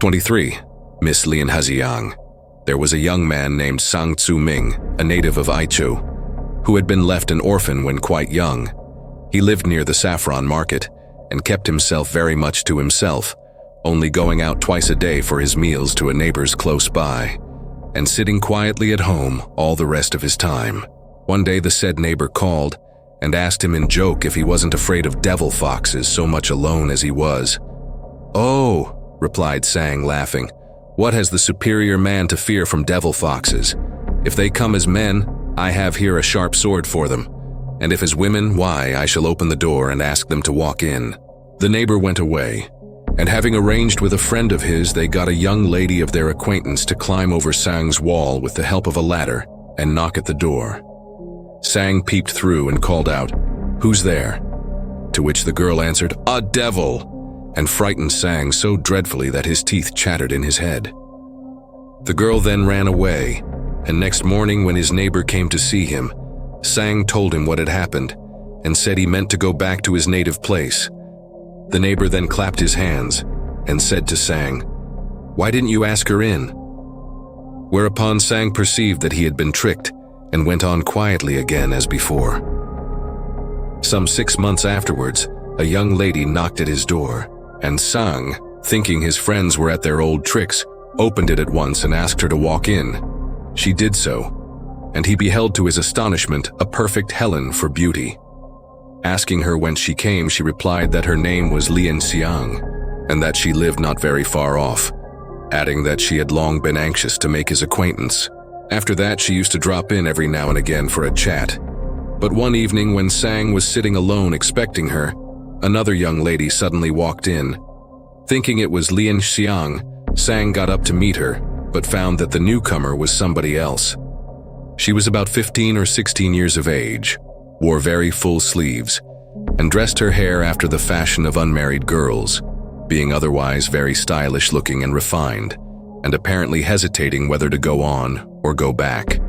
23. Miss LIEN-HSIANG. There was a young man named Sang Tzu-ming, a native of Aichu, who had been left an orphan when quite young. He lived near the saffron market and kept himself very much to himself, only going out twice a day for his meals to a neighbor's close by, and sitting quietly at home all the rest of his time. One day the said neighbor called and asked him in joke if he wasn't afraid of devil foxes so much alone as he was. "Oh," replied Sang, laughing, "what has the superior man to fear from devil foxes? If they come as men, I have here a sharp sword for them, and if as women, why, I shall open the door and ask them to walk in." The neighbor went away, and having arranged with a friend of his, they got a young lady of their acquaintance to climb over Sang's wall with the help of a ladder and knock at the door. Sang peeped through and called out, "Who's there?" To which the girl answered, "A devil," and frightened Sang so dreadfully that his teeth chattered in his head. The girl then ran away, and next morning when his neighbor came to see him, Sang told him what had happened and said he meant to go back to his native place. The neighbor then clapped his hands and said to Sang, "Why didn't you ask her in?" Whereupon Sang perceived that he had been tricked and went on quietly again as before. Some 6 months afterwards, a young lady knocked at his door, and Sang, thinking his friends were at their old tricks, opened it at once and asked her to walk in. She did so, and he beheld to his astonishment a perfect Helen for beauty. Asking her whence she came, she replied that her name was LIEN-HSIANG, and that she lived not very far off, adding that she had long been anxious to make his acquaintance. After that, she used to drop in every now and again for a chat. But one evening when Sang was sitting alone expecting her, another young lady suddenly walked in. Thinking it was LIEN-HSIANG, Sang got up to meet her, but found that the newcomer was somebody else. She was about 15 or 16 years of age, wore very full sleeves, and dressed her hair after the fashion of unmarried girls, being otherwise very stylish looking and refined, and apparently hesitating whether to go on or go back.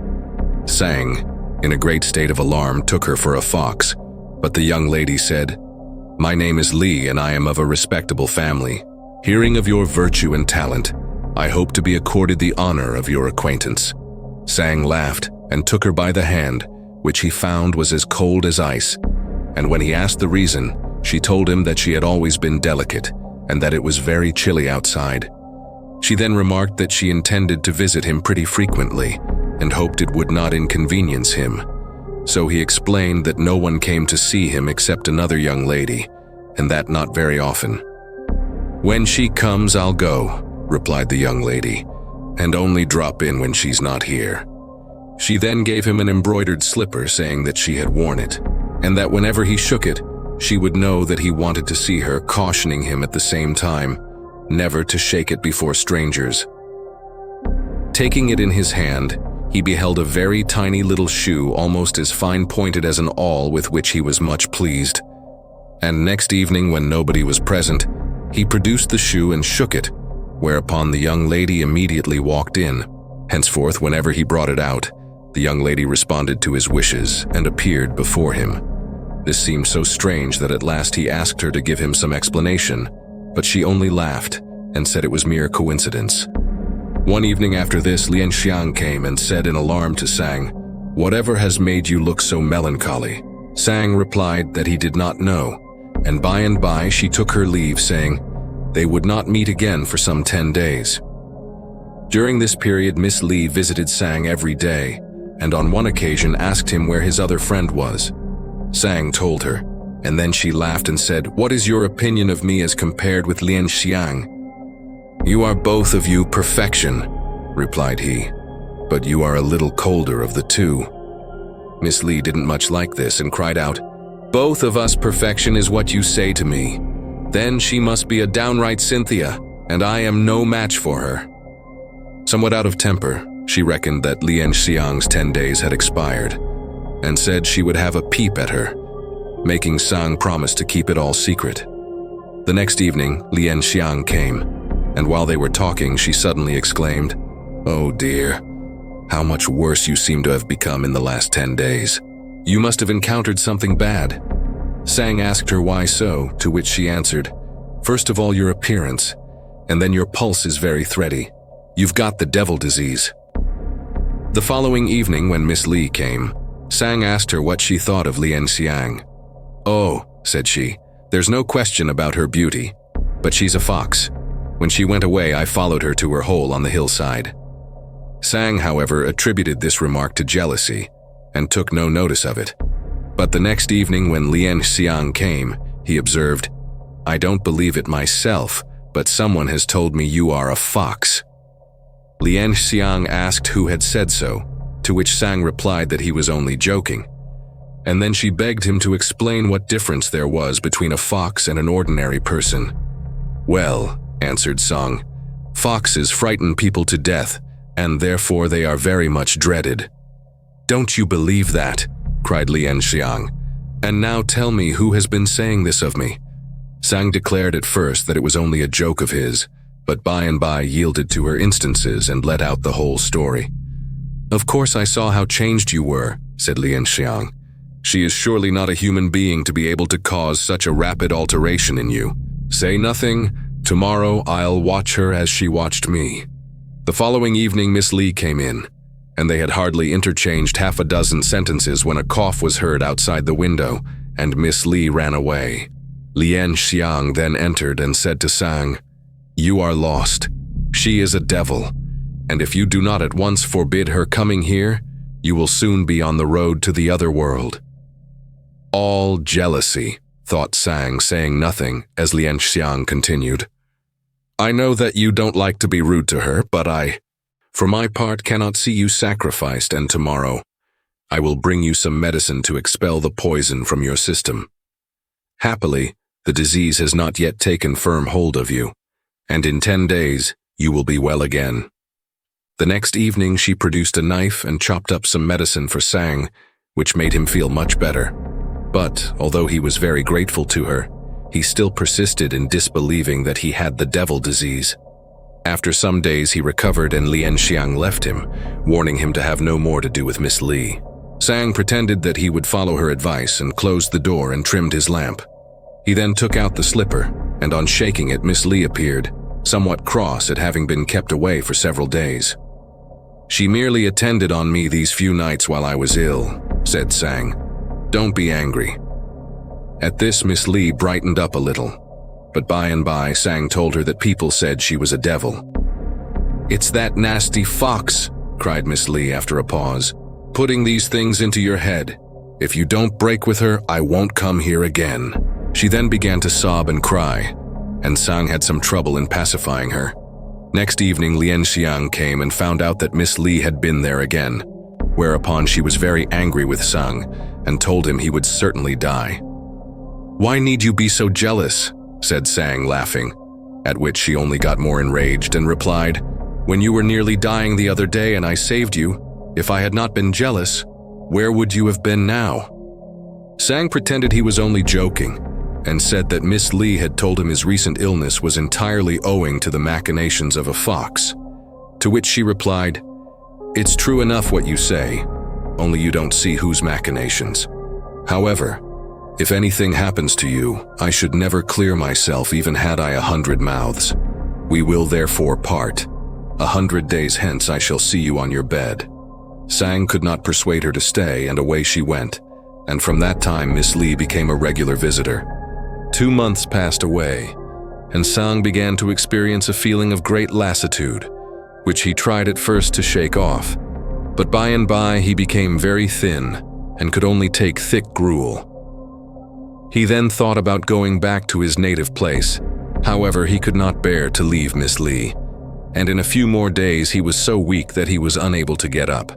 Sang, in a great state of alarm, took her for a fox, but the young lady said, "My name is Li, and I am of a respectable family. Hearing of your virtue and talent, I hope to be accorded the honor of your acquaintance." Sang laughed and took her by the hand, which he found was as cold as ice, and when he asked the reason, she told him that she had always been delicate and that it was very chilly outside. She then remarked that she intended to visit him pretty frequently and hoped it would not inconvenience him. So he explained that no one came to see him except another young lady, and that not very often. "When she comes, I'll go," replied the young lady, "and only drop in when she's not here." She then gave him an embroidered slipper, saying that she had worn it, and that whenever he shook it, she would know that he wanted to see her, cautioning him at the same time never to shake it before strangers. Taking it in his hand, he beheld a very tiny little shoe, almost as fine-pointed as an awl, with which he was much pleased. And next evening, when nobody was present, he produced the shoe and shook it, whereupon the young lady immediately walked in. Henceforth, whenever he brought it out, the young lady responded to his wishes and appeared before him. This seemed so strange that at last he asked her to give him some explanation, but she only laughed and said it was mere coincidence. One evening after this, LIEN-HSIANG came and said in alarm to Sang, "Whatever has made you look so melancholy?" Sang replied that he did not know, and by she took her leave, saying they would not meet again for some 10 days. During this period, Miss Li visited Sang every day, and on one occasion asked him where his other friend was. Sang told her, and then she laughed and said, "What is your opinion of me as compared with LIEN-HSIANG?" "You are both of you perfection," replied he, "but you are a little colder of the two." Miss Li didn't much like this and cried out, "Both of us perfection is what you say to me. Then she must be a downright Cynthia, and I am no match for her." Somewhat out of temper, she reckoned that LIEN-HSIANG's 10 days had expired, and said she would have a peep at her, making Sang promise to keep it all secret. The next evening, LIEN-HSIANG came, and while they were talking, she suddenly exclaimed, "Oh dear, how much worse you seem to have become in the last 10 days. You must have encountered something bad." Sang asked her why so, to which she answered, "First of all, your appearance, and then your pulse is very thready. You've got the devil disease." The following evening when Miss Li came, Sang asked her what she thought of LIEN-HSIANG. "Oh," said she, "there's no question about her beauty, but she's a fox. When she went away, I followed her to her hole on the hillside." Sang, however, attributed this remark to jealousy and took no notice of it. But the next evening when LIEN-HSIANG came, he observed, "I don't believe it myself, but someone has told me you are a fox." LIEN-HSIANG asked who had said so, to which Sang replied that he was only joking. And then she begged him to explain what difference there was between a fox and an ordinary person. "Well," answered Sang, "foxes frighten people to death, and therefore they are very much dreaded." "Don't you believe that?" cried LIEN-HSIANG. "And now tell me who has been saying this of me." Sang declared at first that it was only a joke of his, but by and by yielded to her instances and let out the whole story. "Of course I saw how changed you were," said LIEN-HSIANG. "She is surely not a human being to be able to cause such a rapid alteration in you. Say nothing. Tomorrow I'll watch her as she watched me." The following evening Miss Li came in, and they had hardly interchanged half a dozen sentences when a cough was heard outside the window, and Miss Li ran away. LIEN-HSIANG then entered and said to Sang, "You are lost. She is a devil, and if you do not at once forbid her coming here, you will soon be on the road to the other world." "All jealousy," thought Sang, saying nothing, as LIEN-HSIANG continued. "I know that you don't like to be rude to her, but I, for my part, cannot see you sacrificed, and tomorrow I will bring you some medicine to expel the poison from your system. Happily, the disease has not yet taken firm hold of you, and in 10 days you will be well again." The next evening she produced a knife and chopped up some medicine for Sang, which made him feel much better. But, although he was very grateful to her, he still persisted in disbelieving that he had the devil disease. After some days he recovered and LIEN-HSIANG left him, warning him to have no more to do with Miss Li. Sang pretended that he would follow her advice and closed the door and trimmed his lamp. He then took out the slipper, and on shaking it Miss Li appeared, somewhat cross at having been kept away for several days. "She merely attended on me these few nights while I was ill," said Sang. "Don't be angry." At this Miss Li brightened up a little, but by and by Sang told her that people said she was a devil. "It's that nasty fox," cried Miss Li after a pause, "putting these things into your head. If you don't break with her, I won't come here again." She then began to sob and cry, and Sang had some trouble in pacifying her. Next evening LIEN-HSIANG came and found out that Miss Li had been there again, whereupon she was very angry with Sang and told him he would certainly die. "Why need you be so jealous?" said Sang, laughing, at which she only got more enraged and replied, "When you were nearly dying the other day and I saved you, if I had not been jealous, where would you have been now?" Sang pretended he was only joking and said that Miss Li had told him his recent illness was entirely owing to the machinations of a fox, to which she replied, "It's true enough what you say, only you don't see whose machinations. However, if anything happens to you, I should never clear myself even had I 100 mouths. We will therefore part. 100 days hence I shall see you on your bed." Sang could not persuade her to stay, and away she went, and from that time Miss Li became a regular visitor. 2 months passed away, and Sang began to experience a feeling of great lassitude, which he tried at first to shake off, but by and by he became very thin and could only take thick gruel. He then thought about going back to his native place. However, he could not bear to leave Miss Li, and in a few more days he was so weak that he was unable to get up.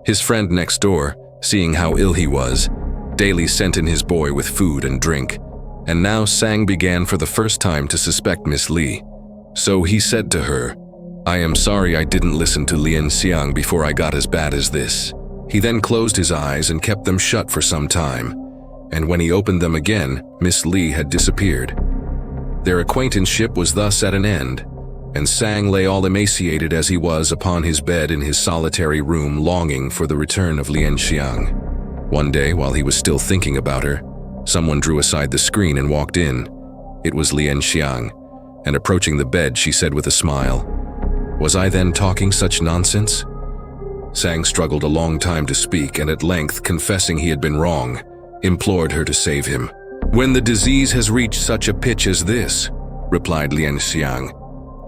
His friend next door, seeing how ill he was, daily sent in his boy with food and drink, and now Sang began for the first time to suspect Miss Li. So he said to her, "I am sorry I didn't listen to LIEN-HSIANG before I got as bad as this." He then closed his eyes and kept them shut for some time, and when he opened them again, Miss Li had disappeared. Their acquaintanceship was thus at an end, and Sang lay all emaciated as he was upon his bed in his solitary room, longing for the return of LIEN-HSIANG. One day, while he was still thinking about her, someone drew aside the screen and walked in. It was LIEN-HSIANG, and approaching the bed, she said with a smile, "Was I then talking such nonsense?" Sang struggled a long time to speak, and at length, confessing he had been wrong, implored her to save him. "When the disease has reached such a pitch as this," replied LIEN-HSIANG,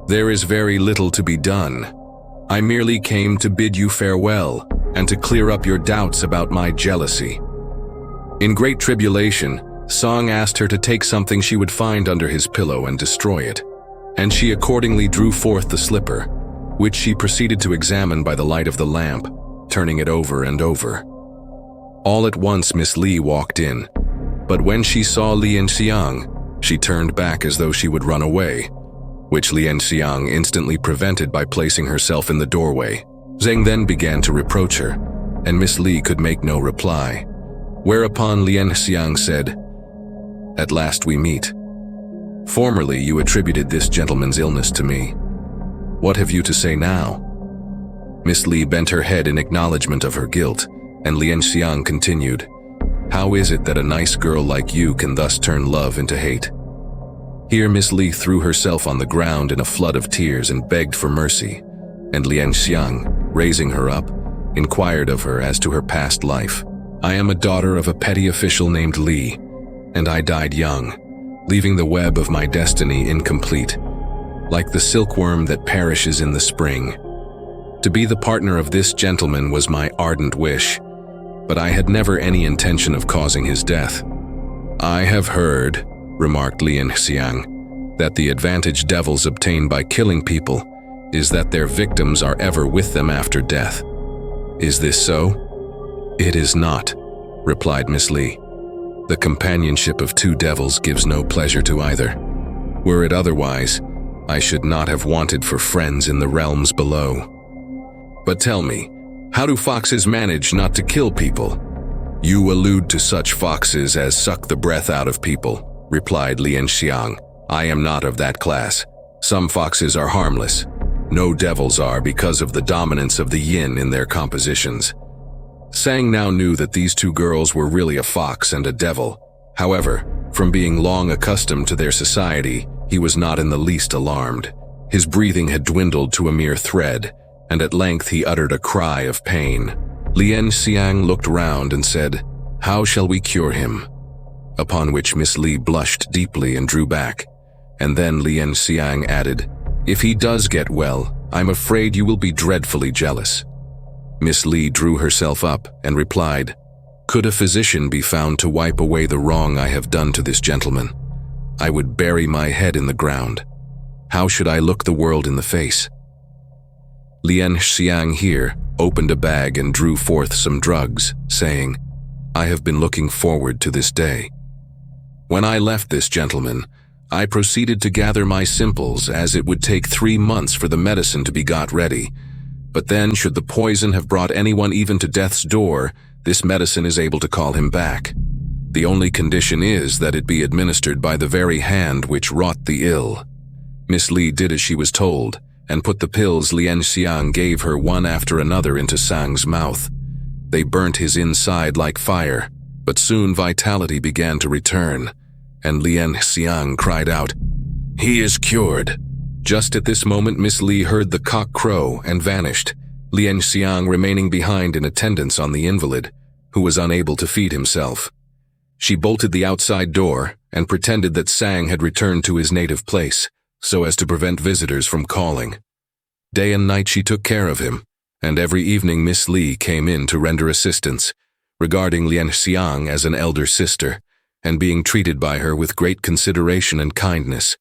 "there is very little to be done. I merely came to bid you farewell and to clear up your doubts about my jealousy." In great tribulation, Song asked her to take something she would find under his pillow and destroy it, and she accordingly drew forth the slipper, which she proceeded to examine by the light of the lamp, turning it over and over. All at once Miss Li walked in, but when she saw LIEN-HSIANG, she turned back as though she would run away, which LIEN-HSIANG instantly prevented by placing herself in the doorway. Zheng then began to reproach her, and Miss Li could make no reply, whereupon LIEN-HSIANG said, "At last we meet. Formerly you attributed this gentleman's illness to me. What have you to say now?" Miss Li bent her head in acknowledgement of her guilt, and LIEN-HSIANG continued, "How is it that a nice girl like you can thus turn love into hate?" Here Miss Li threw herself on the ground in a flood of tears and begged for mercy, and LIEN-HSIANG, raising her up, inquired of her as to her past life. "I am a daughter of a petty official named Li, and I died young, leaving the web of my destiny incomplete, like the silkworm that perishes in the spring. To be the partner of this gentleman was my ardent wish, but I had never any intention of causing his death. I have heard," remarked LIEN-HSIANG, "that the advantage devils obtain by killing people is that their victims are ever with them after death. Is this so?" "It is not," replied Miss Li. "The companionship of two devils gives no pleasure to either. Were it otherwise, I should not have wanted for friends in the realms below. But tell me, how do foxes manage not to kill people?" "You allude to such foxes as suck the breath out of people," replied LIEN-HSIANG. "I am not of that class. Some foxes are harmless. No devils are because of the dominance of the yin in their compositions." Sang now knew that these two girls were really a fox and a devil. However, from being long accustomed to their society, he was not in the least alarmed. His breathing had dwindled to a mere thread, and at length he uttered a cry of pain. LIEN-HSIANG looked round and said, "How shall we cure him?" Upon which Miss Li blushed deeply and drew back, and then LIEN-HSIANG added, "If he does get well, I'm afraid you will be dreadfully jealous." Miss Li drew herself up and replied, "Could a physician be found to wipe away the wrong I have done to this gentleman, I would bury my head in the ground. How should I look the world in the face?" LIEN-HSIANG here opened a bag and drew forth some drugs, saying, "I have been looking forward to this day. When I left this gentleman, I proceeded to gather my simples, as it would take 3 months for the medicine to be got ready. But then, should the poison have brought anyone even to death's door, this medicine is able to call him back. The only condition is that it be administered by the very hand which wrought the ill." Miss Li did as she was told, and put the pills LIEN-HSIANG gave her one after another into Sang's mouth. They burnt his inside like fire, but soon vitality began to return, and LIEN-HSIANG cried out, "He is cured." Just at this moment Miss Li heard the cock crow and vanished, LIEN-HSIANG remaining behind in attendance on the invalid, who was unable to feed himself. She bolted the outside door and pretended that Sang had returned to his native place, so as to prevent visitors from calling. Day and night she took care of him, and every evening Miss Li came in to render assistance, regarding LIEN-HSIANG as an elder sister, and being treated by her with great consideration and kindness.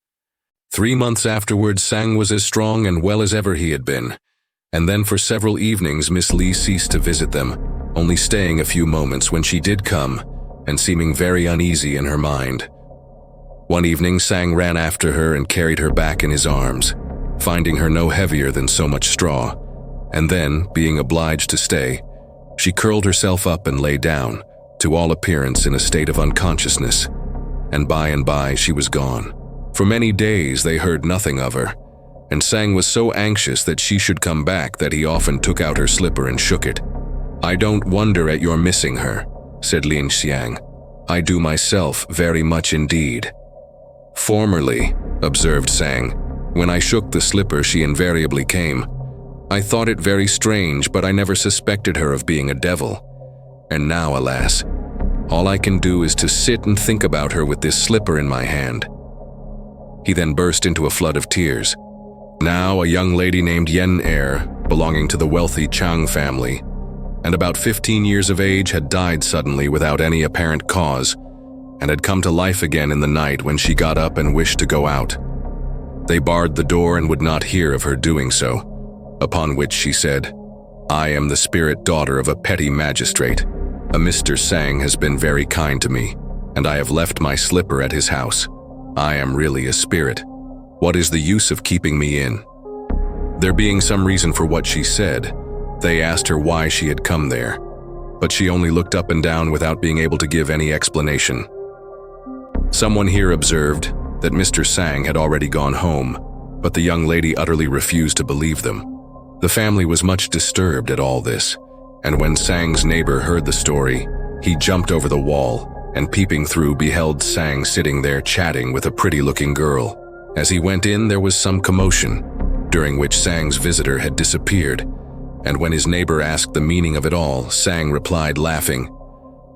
3 months afterwards Sang was as strong and well as ever he had been, and then for several evenings Miss Li ceased to visit them, only staying a few moments when she did come, and seeming very uneasy in her mind. One evening Sang ran after her and carried her back in his arms, finding her no heavier than so much straw, and then, being obliged to stay, she curled herself up and lay down, to all appearance in a state of unconsciousness, and by she was gone. For many days they heard nothing of her, and Sang was so anxious that she should come back that he often took out her slipper and shook it. "I don't wonder at your missing her," said LIEN-HSIANG. "I do myself very much indeed. Formerly, observed Sang. "When I shook the slipper, she invariably came. I thought it very strange, but I never suspected her of being a devil. And now, alas, all I can do is to sit and think about her with this slipper in my hand." He then burst into a flood of tears. Now, a young lady named LIEN-HSIANG, belonging to the wealthy Chang family, and about 15 years of age, had died suddenly without any apparent cause, and had come to life again in the night when she got up and wished to go out. They barred the door and would not hear of her doing so, upon which she said, "I am the spirit daughter of a petty magistrate. A Mr. Sang has been very kind to me, and I have left my slipper at his house. I am really a spirit. What is the use of keeping me in?" There being some reason for what she said, they asked her why she had come there, but she only looked up and down without being able to give any explanation. Someone here observed that Mr. Sang had already gone home, but the young lady utterly refused to believe them. The family was much disturbed at all this, and when Sang's neighbor heard the story, he jumped over the wall and peeping through beheld Sang sitting there chatting with a pretty-looking girl. As he went in, there was some commotion, during which Sang's visitor had disappeared, and when his neighbor asked the meaning of it all, Sang replied laughing,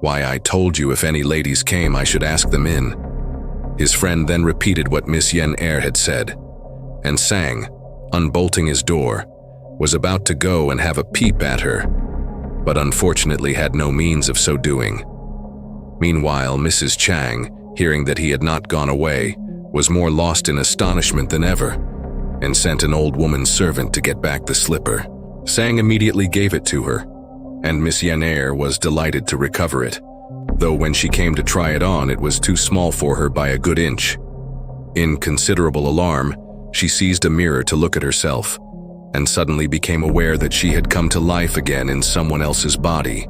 "Why, I told you if any ladies came, I should ask them in." His friend then repeated what Miss LIEN-HSIANG had said, and Sang, unbolting his door, was about to go and have a peep at her, but unfortunately had no means of so doing. Meanwhile, Mrs. Chang, hearing that he had not gone away, was more lost in astonishment than ever, and sent an old woman servant to get back the slipper. Sang immediately gave it to her, and Miss LIEN-HSIANG was delighted to recover it, though when she came to try it on, it was too small for her by a good inch. In considerable alarm, she seized a mirror to look at herself, and suddenly became aware that she had come to life again in someone else's body.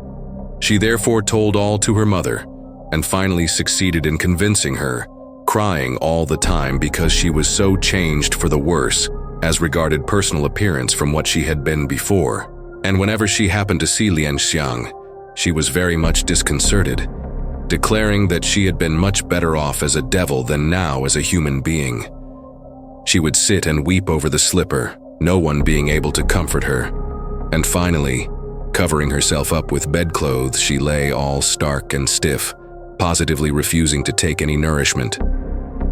She therefore told all to her mother, and finally succeeded in convincing her, crying all the time because she was so changed for the worse as regarded personal appearance from what she had been before. And whenever she happened to see LIEN-HSIANG, she was very much disconcerted, declaring that she had been much better off as a devil than now as a human being. She would sit and weep over the slipper, no one being able to comfort her, and finally, covering herself up with bedclothes, she lay all stark and stiff, positively refusing to take any nourishment.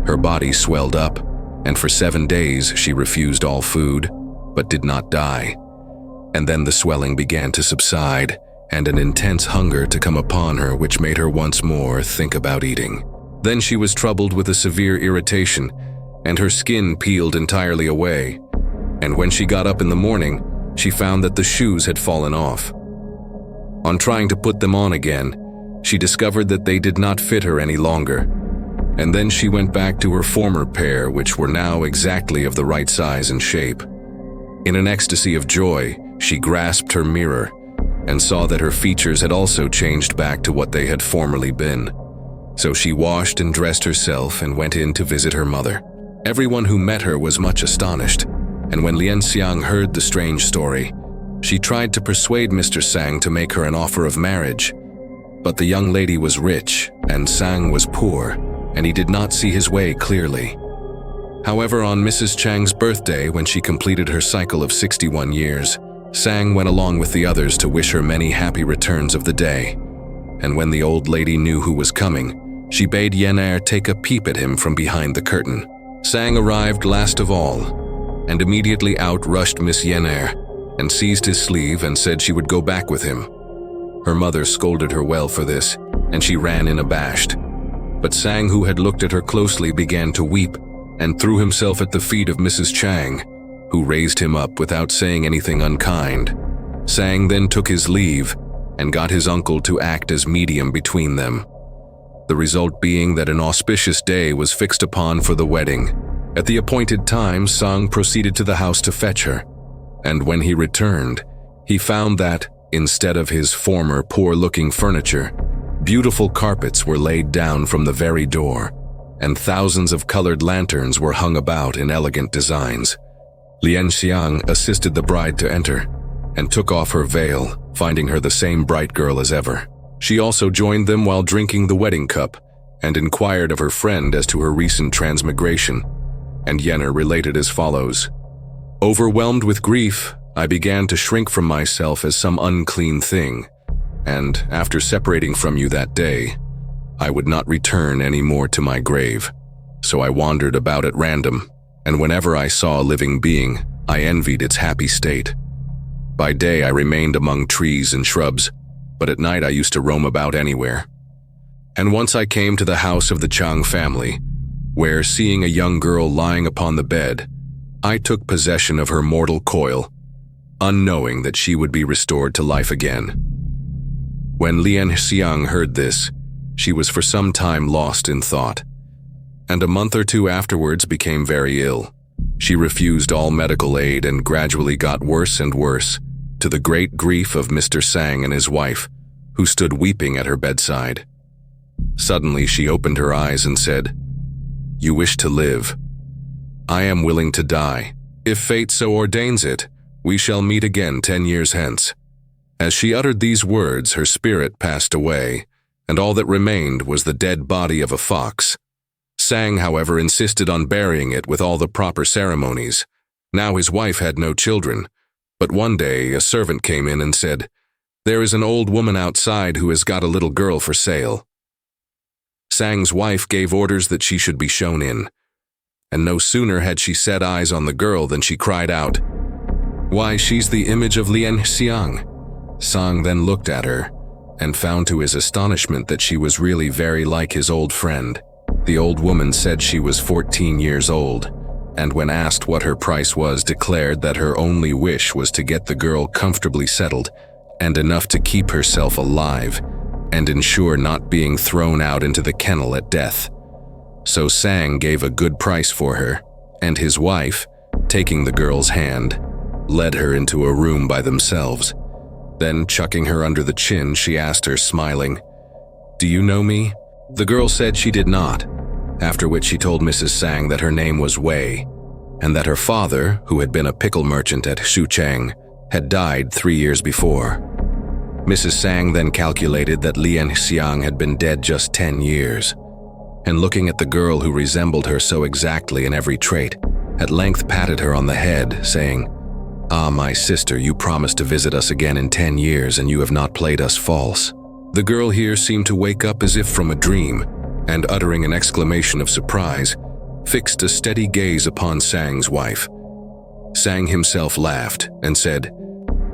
Her body swelled up, and for 7 days she refused all food, but did not die. And then the swelling began to subside, and an intense hunger to come upon her which made her once more think about eating. Then she was troubled with a severe irritation, and her skin peeled entirely away, and when she got up in the morning, she found that the shoes had fallen off. On trying to put them on again, she discovered that they did not fit her any longer, and then she went back to her former pair, which were now exactly of the right size and shape. In an ecstasy of joy, she grasped her mirror and saw that her features had also changed back to what they had formerly been. So she washed and dressed herself and went in to visit her mother. Everyone who met her was much astonished, and when LIEN-HSIANG heard the strange story, she tried to persuade Mr. Sang to make her an offer of marriage. But the young lady was rich, and Sang was poor, and he did not see his way clearly. However, on Mrs. Chang's birthday, when she completed her cycle of 61 years, Sang went along with the others to wish her many happy returns of the day. And when the old lady knew who was coming, she bade LIEN-HSIANG take a peep at him from behind the curtain. Sang arrived last of all, and immediately out rushed Miss LIEN-HSIANG and seized his sleeve and said she would go back with him. Her mother scolded her well for this, and she ran in abashed. But Sang, who had looked at her closely, began to weep and threw himself at the feet of Mrs. Chang, who raised him up without saying anything unkind. Sang then took his leave and got his uncle to act as medium between them. The result being that an auspicious day was fixed upon for the wedding. At the appointed time, Sang proceeded to the house to fetch her, and when he returned, he found that, instead of his former poor-looking furniture, beautiful carpets were laid down from the very door, and thousands of colored lanterns were hung about in elegant designs. LIEN-HSIANG assisted the bride to enter, and took off her veil, finding her the same bright girl as ever. She also joined them while drinking the wedding cup, and inquired of her friend as to her recent transmigration. and Yenner related as follows. Overwhelmed with grief, I began to shrink from myself as some unclean thing, and after separating from you that day, I would not return any more to my grave. So I wandered about at random, and whenever I saw a living being, I envied its happy state. By day I remained among trees and shrubs, but at night I used to roam about anywhere. And once I came to the house of the Chang family, where, seeing a young girl lying upon the bed, I took possession of her mortal coil, unknowing that she would be restored to life again. When LIEN-HSIANG heard this, she was for some time lost in thought, and a month or two afterwards became very ill. She refused all medical aid and gradually got worse and worse, to the great grief of Mr. Sang and his wife, who stood weeping at her bedside. Suddenly she opened her eyes and said, "You wish to live. I am willing to die. If fate so ordains it, we shall meet again 10 years hence." As she uttered these words, her spirit passed away, and all that remained was the dead body of a fox. Sang, however, insisted on burying it with all the proper ceremonies. Now his wife had no children, but one day a servant came in and said, "There is an old woman outside who has got a little girl for sale." Sang's wife gave orders that she should be shown in, and no sooner had she set eyes on the girl than she cried out, "Why, she's the image of LIEN-HSIANG." Sang then looked at her, and found to his astonishment that she was really very like his old friend. The old woman said she was 14 years old, and when asked what her price was, declared that her only wish was to get the girl comfortably settled, and enough to keep herself alive, and ensure not being thrown out into the kennel at death. So Sang gave a good price for her, and his wife, taking the girl's hand, led her into a room by themselves. Then, chucking her under the chin, she asked her, smiling, "Do you know me?" The girl said she did not, after which she told Mrs. Sang that her name was Wei, and that her father, who had been a pickle merchant at Xuchang, had died 3 years before. Mrs. Sang then calculated that LIEN-HSIANG had been dead just 10 years, and looking at the girl who resembled her so exactly in every trait, at length patted her on the head, saying, "Ah, my sister, you promised to visit us again in 10 years, and you have not played us false." The girl here seemed to wake up as if from a dream, and uttering an exclamation of surprise, fixed a steady gaze upon Sang's wife. Sang himself laughed and said,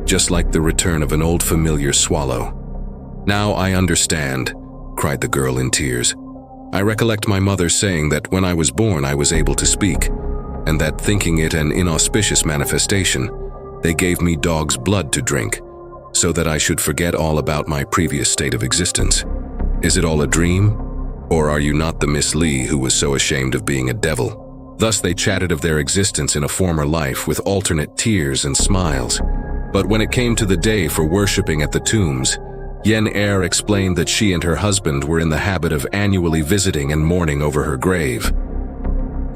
"Just like the return of an old familiar swallow." "Now I understand," cried the girl in tears. "I recollect my mother saying that when I was born I was able to speak, and that thinking it an inauspicious manifestation, they gave me dog's blood to drink, so that I should forget all about my previous state of existence. Is it all a dream? Or are you not the Miss Li who was so ashamed of being a devil?" Thus they chatted of their existence in a former life with alternate tears and smiles. But when it came to the day for worshipping at the tombs, Yen-Er explained that she and her husband were in the habit of annually visiting and mourning over her grave.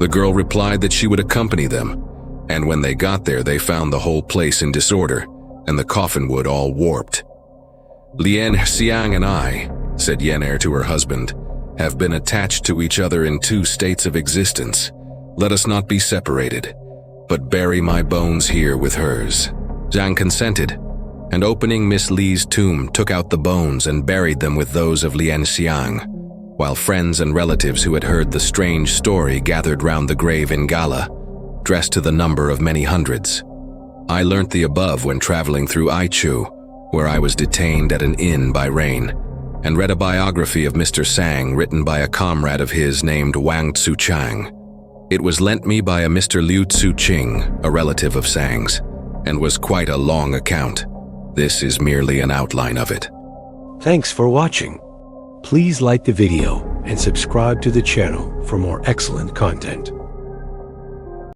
The girl replied that she would accompany them, and when they got there they found the whole place in disorder, and the coffin wood all warped. "LIEN-HSIANG and I," said Yen-Er to her husband, "have been attached to each other in 2 states of existence. Let us not be separated, but bury my bones here with hers." Zhang consented, and opening Miss Li's tomb, took out the bones and buried them with those of LIEN-HSIANG, while friends and relatives who had heard the strange story gathered round the grave in gala, dressed to the number of many hundreds. I learnt the above when traveling through Aichu, where I was detained at an inn by rain, and read a biography of Mr. Sang written by a comrade of his named Wang Tzu-Chang. It was lent me by a Mr. Liu Tzu-Ching, a relative of Sang's, and was quite a long account. This is merely an outline of it. Thanks for watching. Please like the video and subscribe to the channel for more excellent content.